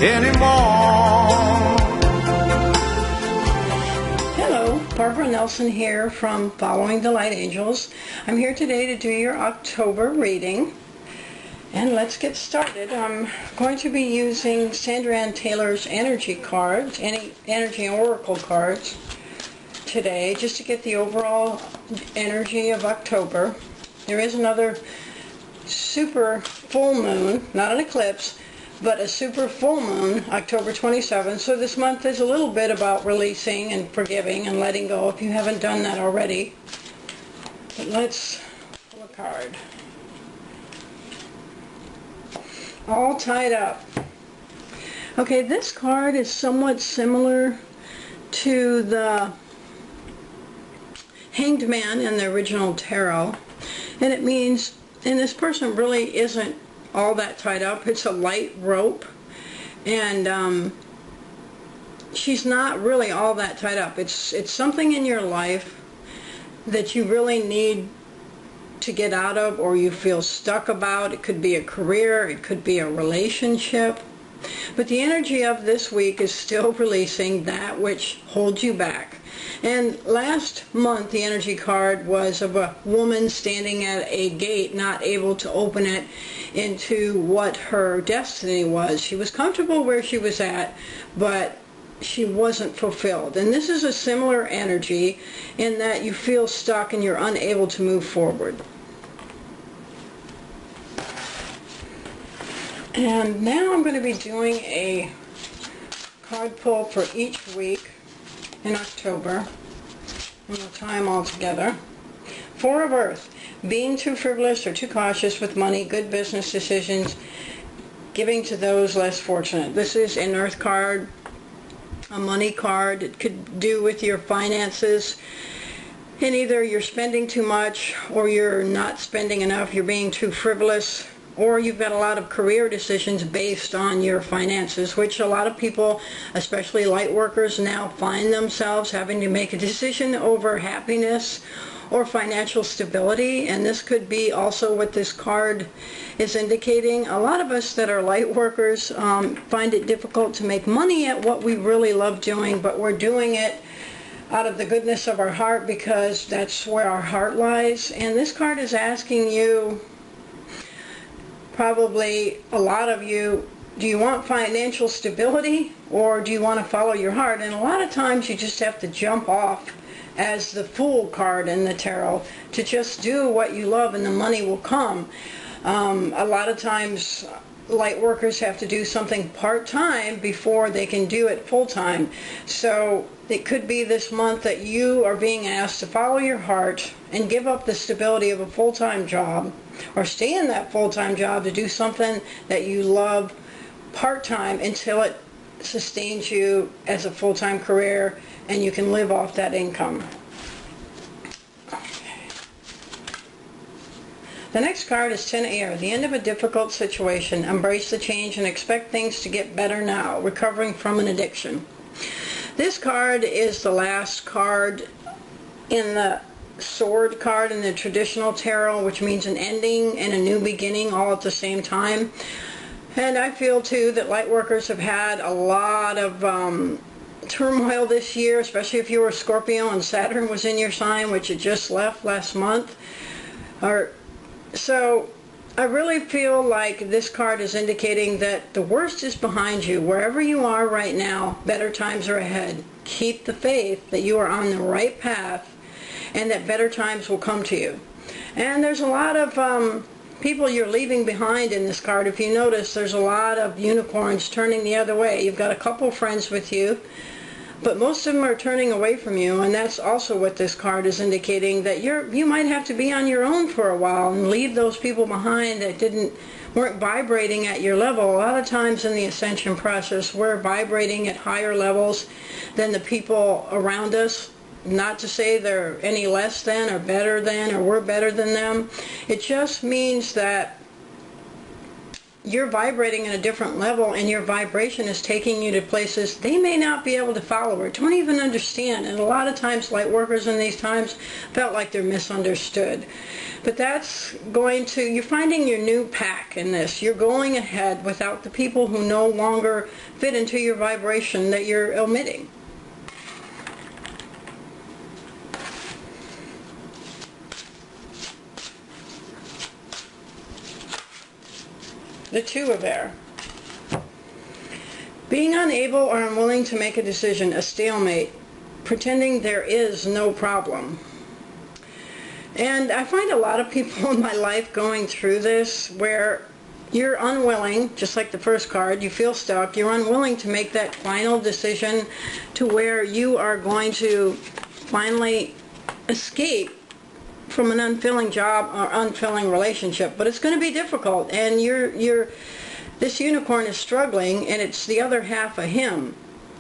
anymore. Hello, Barbara Nelson here from Following the Light Angels. I'm here today to do your October reading. And let's get started. I'm going to be using Sandra Ann Taylor's energy cards, energy oracle cards today, just to get the overall energy of October. There is another super full moon, not an eclipse, but a super full moon, October 27th. So this month is a little bit about releasing and forgiving and letting go if you haven't done that already. But let's pull a card. All tied up. Okay, this card is somewhat similar to the Hanged Man in the original tarot, and it means, and this person really isn't all that tied up. It's a light rope, and she's not really all that tied up. It's something in your life that you really need to get out of, or you feel stuck about. It could be a career, it could be a relationship, but the energy of this week is still releasing that which holds you back. And last month the energy card was of a woman standing at a gate, not able to open it into what her destiny was. She was comfortable where she was at, but she wasn't fulfilled. And this is a similar energy in that you feel stuck and you're unable to move forward. And now I'm going to be doing a card pull for each week in October, and we'll tie them all together. Four of Earth: being too frivolous or too cautious with money, good business decisions, giving to those less fortunate. This is an Earth card, a money card. It could do with your finances, and either you're spending too much or you're not spending enough, you're being too frivolous, or you've got a lot of career decisions based on your finances, which a lot of people, especially light workers, now find themselves having to make a decision over happiness or financial stability. And this could be also what this card is indicating. A lot of us that are light workers find it difficult to make money at what we really love doing, but we're doing it out of the goodness of our heart because that's where our heart lies. And this card is asking you, probably a lot of you, do you want financial stability or do you want to follow your heart? And a lot of times you just have to jump off as the Fool card in the tarot to just do what you love and the money will come. A lot of times light workers have to do something part-time before they can do it full-time. So it could be this month that you are being asked to follow your heart and give up the stability of a full-time job, or stay in that full-time job to do something that you love part-time until it sustains you as a full-time career and you can live off that income. The next card is 10 Air, the end of a difficult situation. Embrace the change and expect things to get better now. Recovering from an addiction. This card is the last card in the Sword card in the traditional tarot, which means an ending and a new beginning all at the same time. And I feel too that light workers have had a lot of turmoil this year, especially if you were Scorpio and Saturn was in your sign, which it just left last month. So I really feel like this card is indicating that the worst is behind you. Wherever you are right now, better times are ahead. Keep the faith that you are on the right path and that better times will come to you. And there's a lot of people you're leaving behind in this card. If you notice, there's a lot of unicorns turning the other way. You've got a couple friends with you, but most of them are turning away from you, and that's also what this card is indicating, that you might have to be on your own for a while and leave those people behind that weren't vibrating at your level. A lot of times in the ascension process, we're vibrating at higher levels than the people around us. Not to say they're any less than or better than or we're better than them. It just means that you're vibrating at a different level and your vibration is taking you to places they may not be able to follow or don't even understand. And a lot of times light workers in these times felt like they're misunderstood. But that's going to, you're finding your new pack in this. You're going ahead without the people who no longer fit into your vibration that you're omitting. The Two of Air. Being unable or unwilling to make a decision, a stalemate, pretending there is no problem. And I find a lot of people in my life going through this where you're unwilling, just like the first card, you feel stuck, you're unwilling to make that final decision to where you are going to finally escape from an unfulfilling job or unfulfilling relationship. But it's going to be difficult, and this unicorn is struggling, and it's the other half of him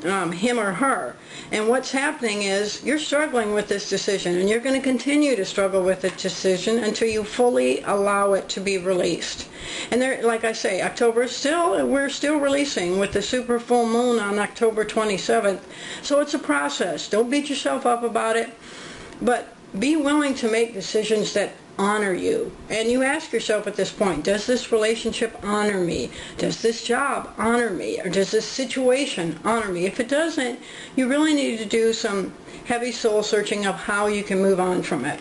or her. And what's happening is you're struggling with this decision, and you're going to continue to struggle with the decision until you fully allow it to be released. And there, like I say, October we're still releasing with the super full moon on October 27th. So it's a process. Don't beat yourself up about it, but be willing to make decisions that honor you. And you ask yourself at this point, does this relationship honor me? Does this job honor me? Or does this situation honor me? If it doesn't, you really need to do some heavy soul searching of how you can move on from it.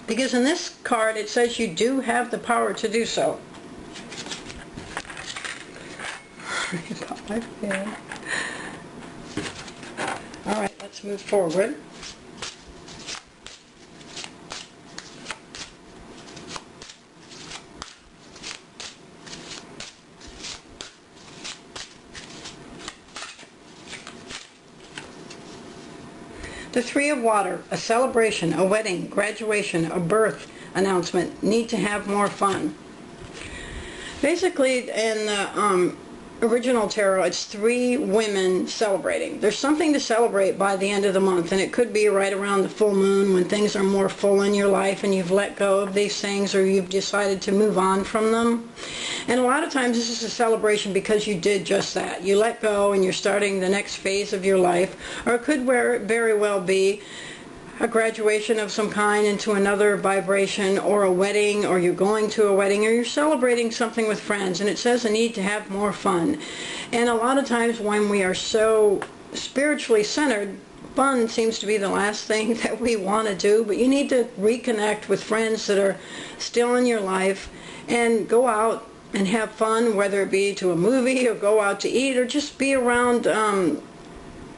Because in this card, it says you do have the power to do so. All right, let's move forward. The Three of Water, a celebration, a wedding, graduation, a birth announcement, need to have more fun. Basically, in the original tarot, it's three women celebrating. There's something to celebrate by the end of the month, and it could be right around the full moon when things are more full in your life and you've let go of these things or you've decided to move on from them. And a lot of times this is a celebration because you did just that. You let go and you're starting the next phase of your life. Or it could very well be a graduation of some kind into another vibration, or a wedding, or you're going to a wedding, or you're celebrating something with friends, and it says a need to have more fun. And a lot of times when we are so spiritually centered, fun seems to be the last thing that we want to do, but you need to reconnect with friends that are still in your life and go out and have fun, whether it be to a movie or go out to eat or just be around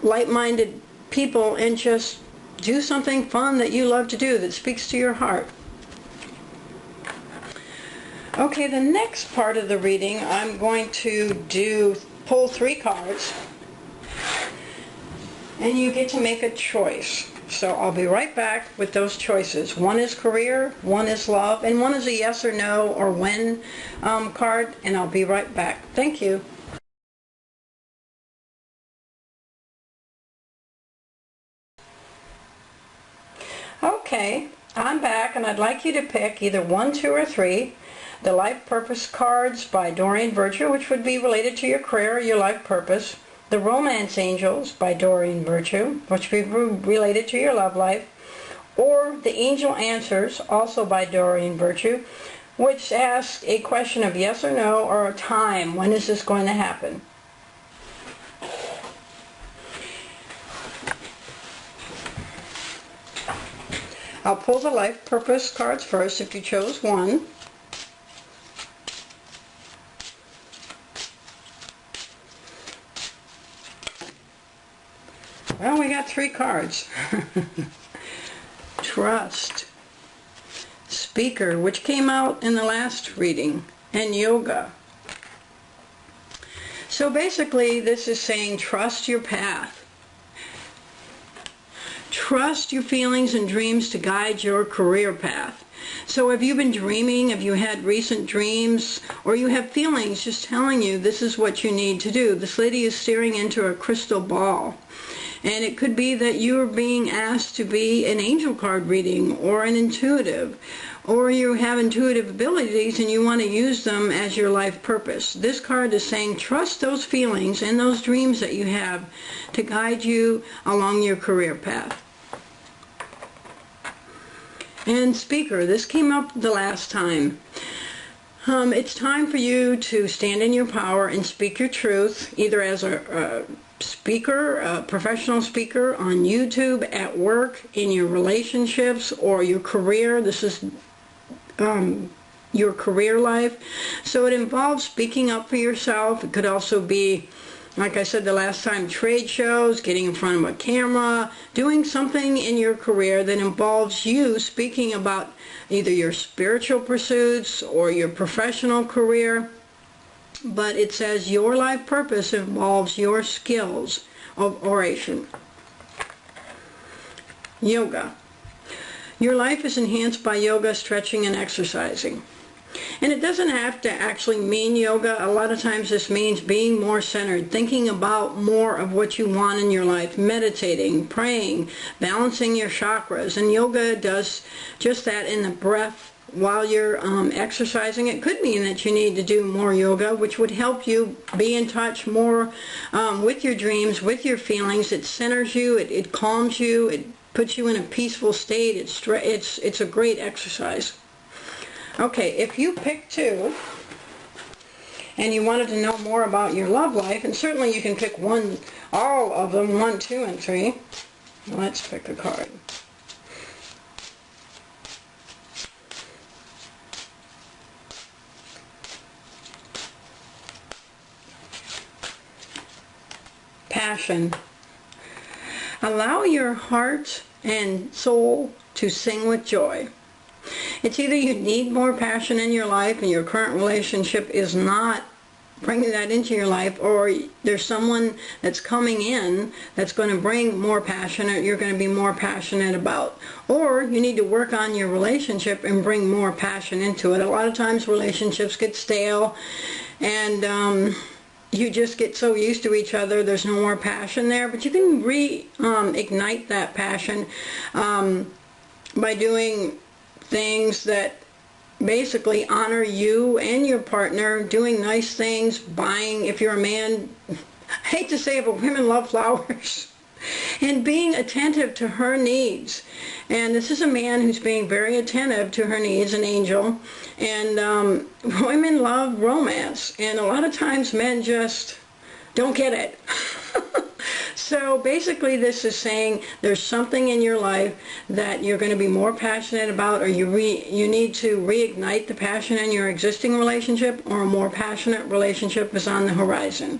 like-minded people and just do something fun that you love to do that speaks to your heart. Okay, the next part of the reading, I'm going to pull 3 cards, and you get to make a choice. So I'll be right back with those choices. One is career, one is love, and one is a yes or no or when card, and I'll be right back. Thank you. Okay, I'm back, and I'd like you to pick either 1, 2, or 3. The Life Purpose cards by Doreen Virtue, which would be related to your career or your life purpose. The Romance Angels by Doreen Virtue, which would be related to your love life. Or the Angel Answers, also by Doreen Virtue, which asks a question of yes or no or a time. When is this going to happen? I'll pull the Life Purpose cards first if you chose one. Well, we got 3 cards. Trust, Speaker, which came out in the last reading, and Yoga. So basically this is saying trust your path. Trust your feelings and dreams to guide your career path. So have you been dreaming? Have you had recent dreams? Or you have feelings just telling you this is what you need to do? This lady is staring into a crystal ball. And it could be that you're being asked to be an angel card reading or an intuitive. or you have intuitive abilities and you want to use them as your life purpose. This card is saying trust those feelings and those dreams that you have to guide you along your career path. And Speaker, this came up the last time. It's time for you to stand in your power and speak your truth, either as a speaker, a professional speaker on YouTube, at work, in your relationships, or your career. This is your career life. So it involves speaking up for yourself. It could also be, like I said the last time, trade shows, getting in front of a camera, doing something in your career that involves you speaking about either your spiritual pursuits or your professional career. But it says your life purpose involves your skills of oration. Yoga. Your life is enhanced by yoga, stretching, and exercising. And it doesn't have to actually mean yoga. A lot of times this means being more centered, thinking about more of what you want in your life, meditating, praying, balancing your chakras. And yoga does just that in the breath while you're exercising. It could mean that you need to do more yoga, which would help you be in touch more with your dreams, with your feelings. It centers you, it calms you, it puts you in a peaceful state. It's a great exercise. Okay, if you pick 2 and you wanted to know more about your love life, and certainly you can pick all of them, 1, 2, and 3. Let's pick a card. Passion. Allow your heart and soul to sing with joy. It's either you need more passion in your life and your current relationship is not bringing that into your life, or there's someone that's coming in that's going to bring more passion or you're going to be more passionate about. Or you need to work on your relationship and bring more passion into it. A lot of times relationships get stale and you just get so used to each other, there's no more passion there. But you can reignite that passion by doing things that basically honor you and your partner, doing nice things, buying, if you're a man, I hate to say it, but women love flowers, and being attentive to her needs. And this is a man who's being very attentive to her needs, an angel. And women love romance, and a lot of times men just don't get it. So basically this is saying there's something in your life that you're going to be more passionate about, or you need to reignite the passion in your existing relationship, or a more passionate relationship is on the horizon.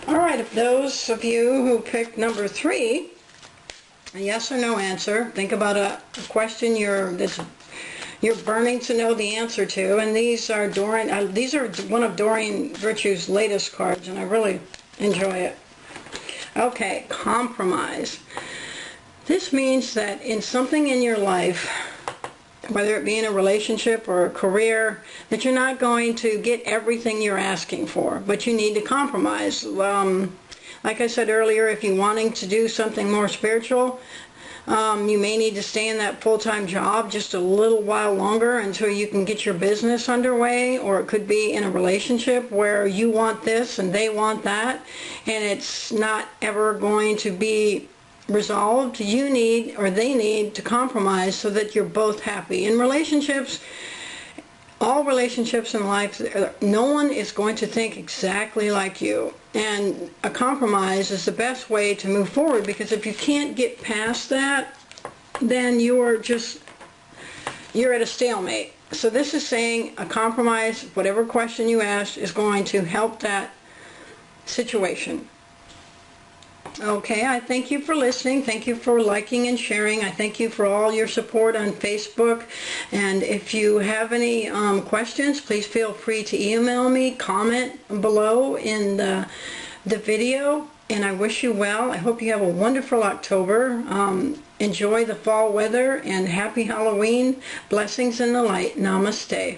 All right, if those of you who picked number 3, a yes or no answer, think about a question you're burning to know the answer to, and these are one of Doreen Virtue's latest cards, and I really enjoy it. Okay, compromise. This means that in something in your life, whether it be in a relationship or a career, that you're not going to get everything you're asking for, but you need to compromise. Like I said earlier, if you're wanting to do something more spiritual, you may need to stay in that full-time job just a little while longer until you can get your business underway, or it could be in a relationship where you want this and they want that, and it's not ever going to be resolved. You need, or they need, to compromise so that you're both happy. In relationships, all relationships in life, no one is going to think exactly like you. And a compromise is the best way to move forward, because if you can't get past that, then you're at a stalemate. So this is saying a compromise, whatever question you ask, is going to help that situation. Okay, I thank you for listening. Thank you for liking and sharing. I thank you for all your support on Facebook. And if you have any questions, please feel free to email me, comment below in the video. And I wish you well. I hope you have a wonderful October. Enjoy the fall weather, and happy Halloween. Blessings in the light. Namaste.